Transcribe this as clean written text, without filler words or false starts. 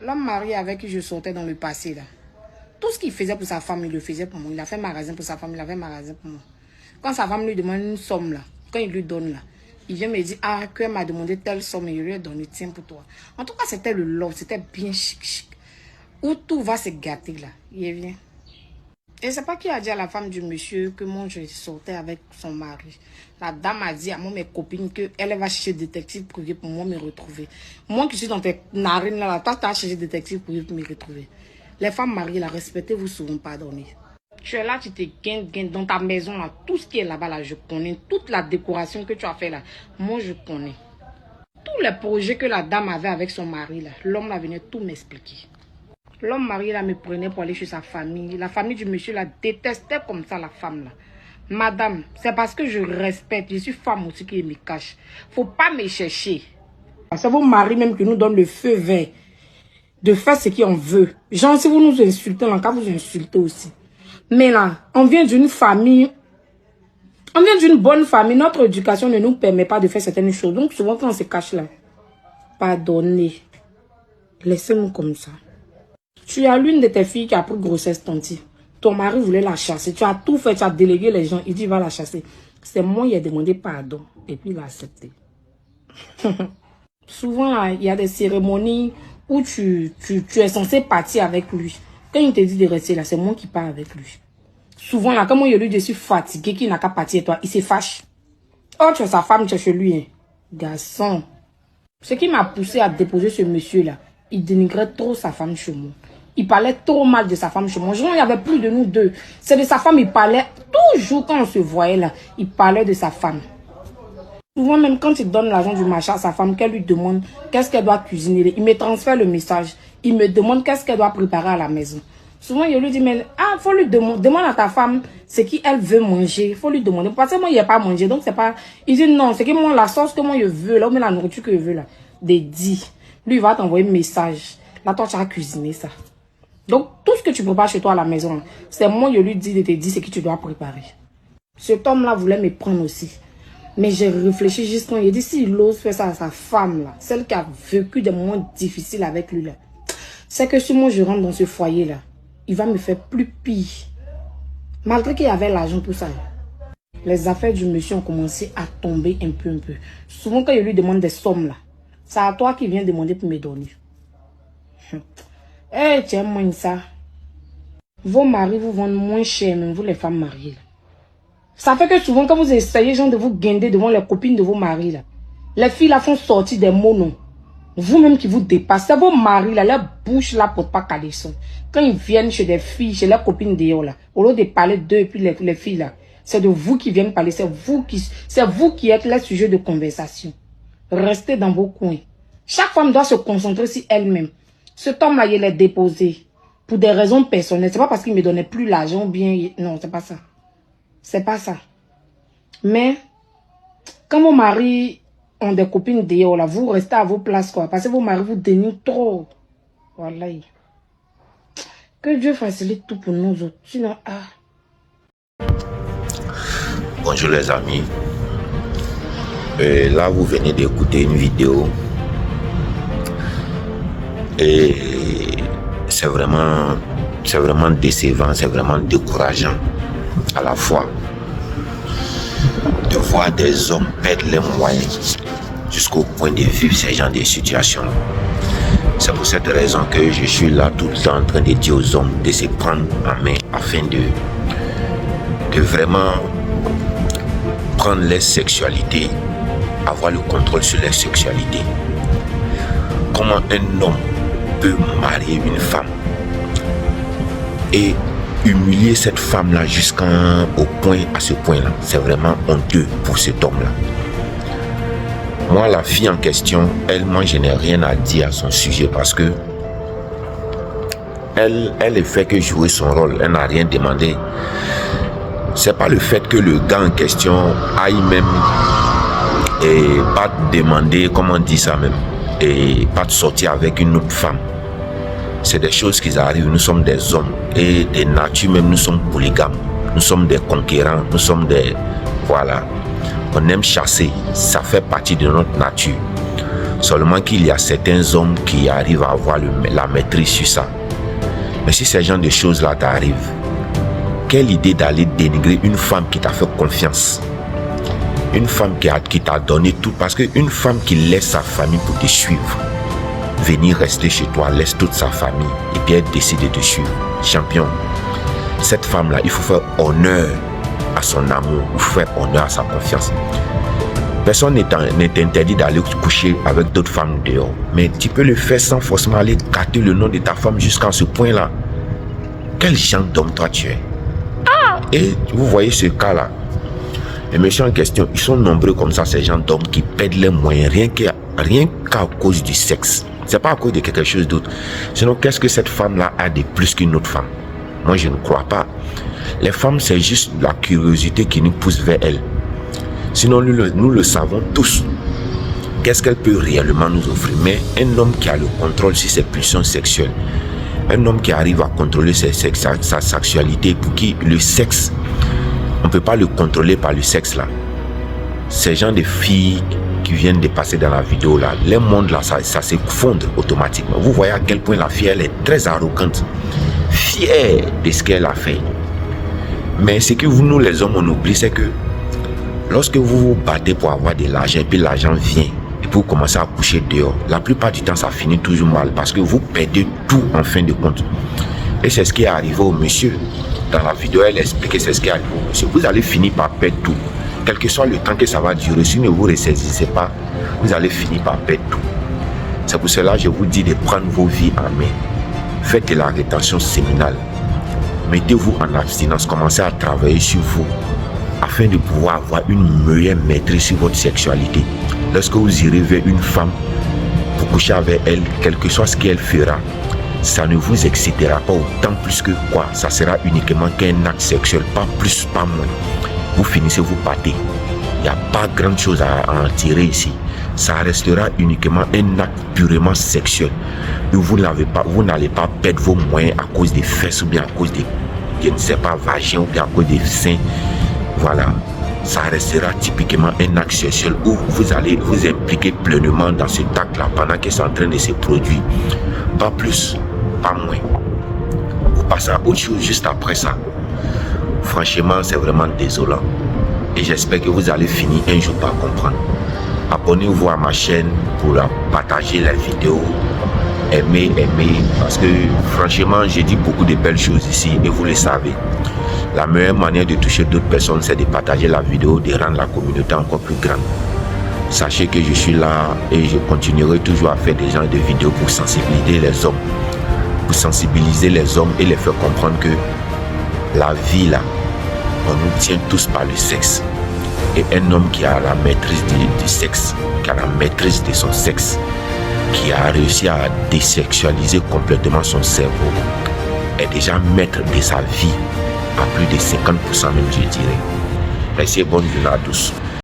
L'homme marié avec qui je sortais dans le passé, là, tout ce qu'il faisait pour sa femme, il le faisait pour moi. Il a fait magasin pour sa femme, il a fait magasin pour moi. Quand sa femme lui demande une somme, là, quand il lui donne, là, il vient me dire, ah, qu'elle m'a demandé telle somme et je lui ai donné, tiens pour toi. En tout cas, c'était le love, c'était bien chic. Où tout va se gâter, là. Il vient. Et c'est pas qui a dit à la femme du monsieur que moi je sortais avec son mari. La dame a dit à moi, mes copines, qu'elle va chercher détective privé pour moi me retrouver. Moi qui suis dans tes narines là, toi tu as cherché détective privé pour me retrouver. Les femmes mariées, la respectez-vous souvent pardonner. Tu es là, tu te gaines dans ta maison là, tout ce qui est là-bas là, je connais. Toute la décoration que tu as fait là, moi je connais. Tous les projets que la dame avait avec son mari là, l'homme là venait tout m'expliquer. L'homme marié là me prenait pour aller chez sa famille. La famille du monsieur là détestait comme ça la femme là. Madame, c'est parce que je respecte. Je suis femme aussi qui me cache. Faut pas me chercher. C'est vos maris même qui nous donnent le feu vert de faire ce qu'on veut. Genre, si vous nous insultez, là, quand vous insultez aussi. Mais là, on vient d'une famille. On vient d'une bonne famille. Notre éducation ne nous permet pas de faire certaines choses. Donc souvent quand on se cache là, pardonnez. Laissez-nous comme ça. Tu as l'une de tes filles qui a pris grossesse, tanti. Ton mari voulait la chasser. Tu as tout fait, tu as délégué les gens. Il dit, va la chasser. C'est moi qui ai demandé pardon. Et puis, il a accepté. Souvent, là, il y a des cérémonies où tu es censé partir avec lui. Quand il te dit de rester là, c'est moi qui pars avec lui. Souvent, là, quand moi, je lui dis, je suis fatigué, qu'il n'a qu'à partir toi, il se fâche. Oh, tu es sa femme, tu es chez lui. Hein. Garçon. Ce qui m'a poussé à déposer ce monsieur-là, il dénigrait trop sa femme chez moi. Il parlait trop mal de sa femme chez moi. Genre, il n'y avait plus de nous deux. C'est de sa femme, il parlait toujours quand on se voyait là. Il parlait de sa femme. Souvent, même quand il donne l'argent du marché à sa femme, qu'elle lui demande qu'est-ce qu'elle doit cuisiner, il me transfère le message. Il me demande qu'est-ce qu'elle doit préparer à la maison. Souvent, je lui dis, mais faut lui demander, demande à ta femme ce qu'elle veut manger. Il faut lui demander. Parce que moi, il n'y a pas à manger. Donc, c'est pas. Il dit non, c'est que moi, la sauce que moi, je veux, là, ou la nourriture que je veux, là, des dits. Lui, il va t'envoyer un message. Là, toi, tu as cuisiné ça. Donc, tout ce que tu prépares chez toi à la maison, c'est moi, je lui dis de te dire ce que tu dois préparer. Cet homme-là voulait me prendre aussi. Mais j'ai réfléchi justement. Il dit, s'il ose faire ça à sa femme, là, celle qui a vécu des moments difficiles avec lui, là, c'est que si moi je rentre dans ce foyer-là, il va me faire plus pire. Malgré qu'il y avait l'argent pour ça. Les affaires du monsieur ont commencé à tomber un peu. Souvent, quand je lui demande des sommes, là, c'est à toi qui viens demander pour me donner. Eh, tiens, moins ça. Vos maris vous vendent moins cher, même vous les femmes mariées. Ça fait que souvent, quand vous essayez genre, de vous guinder devant les copines de vos maris, là, les filles là font sortir des mots non. Vous-même qui vous dépassez. Vos maris là, leur bouche là porte pas caleçon. Quand ils viennent chez des filles, chez leurs copines dehors là, au lieu de parler d'eux et puis les filles là, c'est de vous qui viennent parler. C'est vous qui êtes les sujets de conversation. Restez dans vos coins. Chaque femme doit se concentrer sur elle-même. Cet homme-là, il est déposé pour des raisons personnelles. C'est pas parce qu'il me donnait plus l'argent ou bien... Non, c'est pas ça. C'est pas ça. Mais, quand vos maris ont des copines dehors, là, vous restez à vos places, quoi. Parce que vos maris vous dénigrent trop. Voilà. Que Dieu facilite tout pour nous autres. Sinon, Bonjour les amis. Là, vous venez d'écouter une vidéo. Et c'est vraiment décevant, c'est vraiment décourageant à la fois de voir des hommes perdre les moyens jusqu'au point de vivre ces genres de situations. C'est pour cette raison que je suis là tout le temps en train de dire aux hommes de se prendre en main afin de vraiment prendre leur sexualité, avoir le contrôle sur leur sexualité. Comment un homme peut marier une femme et humilier cette femme-là jusqu'à ce point-là, c'est vraiment honteux pour cet homme-là. Moi, la fille en question, moi, je n'ai rien à dire à son sujet parce que elle ne fait que jouer son rôle, elle n'a rien demandé. C'est pas le fait que le gars en question aille même et pas demander, comment on dit ça même, et pas de sortir avec une autre femme. C'est des choses qui arrivent. Nous sommes des hommes et des natures même, nous sommes polygames. Nous sommes des conquérants, nous sommes des... Voilà. On aime chasser, ça fait partie de notre nature. Seulement qu'il y a certains hommes qui arrivent à avoir la maîtrise sur ça. Mais si ce genre de choses-là t'arrivent, quelle idée d'aller dénigrer une femme qui t'a fait confiance, une femme qui t'a donné tout, parce qu'une femme qui laisse sa famille pour te suivre, venir rester chez toi, laisse toute sa famille et puis elle décide de te suivre. Champion, cette femme-là, il faut faire honneur à son amour, il faut faire honneur à sa confiance. Personne n'est interdit d'aller coucher avec d'autres femmes dehors, mais tu peux le faire sans forcément aller gâter le nom de ta femme jusqu'à ce point-là. Quel genre d'homme toi tu es? Et vous voyez ce cas-là, les messieurs en question, ils sont nombreux comme ça, ces gens d'hommes qui perdent les moyens rien qu'à cause du sexe. C'est pas à cause de quelque chose d'autre. Sinon, qu'est-ce que cette femme-là a de plus qu'une autre femme? Moi, je ne crois pas. Les femmes, c'est juste la curiosité qui nous pousse vers elles. Sinon, nous le savons tous. Qu'est-ce qu'elle peut réellement nous offrir? Mais un homme qui a le contrôle sur ses pulsions sexuelles, un homme qui arrive à contrôler sa sexualité, pour qui le sexe, on ne peut pas le contrôler par le sexe là. Ces gens de filles qui viennent de passer dans la vidéo là, les mondes là, ça s'effondre automatiquement. Vous voyez à quel point la fille, elle est très arrogante, fière de ce qu'elle a fait. Mais ce que nous les hommes on oublie, c'est que lorsque vous vous battez pour avoir de l'argent et puis l'argent vient et puis vous commencez à coucher dehors, la plupart du temps ça finit toujours mal parce que vous perdez tout en fin de compte. Et c'est ce qui est arrivé au monsieur. Dans la vidéo, elle expliquait c'est ce qui est arrivé au monsieur. Vous allez finir par perdre tout. Quel que soit le temps que ça va durer, si vous ne vous ressaisissez pas, vous allez finir par perdre tout. C'est pour cela que je vous dis de prendre vos vies en main. Faites de la rétention séminale. Mettez-vous en abstinence, commencez à travailler sur vous afin de pouvoir avoir une meilleure maîtrise sur votre sexualité. Lorsque vous irez vers une femme pour coucher avec elle, quel que soit ce qu'elle fera, ça ne vous excitera pas autant plus que quoi. Ça sera uniquement qu'un acte sexuel, pas plus, pas moins. Vous finissez, vous partez. Il n'y a pas grand chose à en tirer ici. Ça restera uniquement un acte purement sexuel. Et vous n'allez pas perdre vos moyens à cause des fesses ou bien à cause des, je ne sais pas, vagins ou bien à cause des seins. Voilà. Ça restera typiquement un acte sexuel où vous allez vous impliquer pleinement dans cet acte-là pendant que c'est en train de se produire. Pas plus, pas moins. Vous passez à autre chose juste après ça. Franchement, c'est vraiment désolant. Et j'espère que vous allez finir un jour par comprendre. Abonnez-vous à ma chaîne pour partager la vidéo. Aimez, parce que franchement, j'ai dit beaucoup de belles choses ici et vous le savez. La meilleure manière de toucher d'autres personnes, c'est de partager la vidéo, de rendre la communauté encore plus grande. Sachez que je suis là et je continuerai toujours à faire des genres de vidéos pour sensibiliser les hommes. Pour sensibiliser les hommes et les faire comprendre que la vie là, on nous tient tous par le sexe. Et un homme qui a la maîtrise du sexe, qui a la maîtrise de son sexe, qui a réussi à désexualiser complètement son cerveau, est déjà maître de sa vie à plus de 50% même, je dirais. Merci et bonne journée à tous.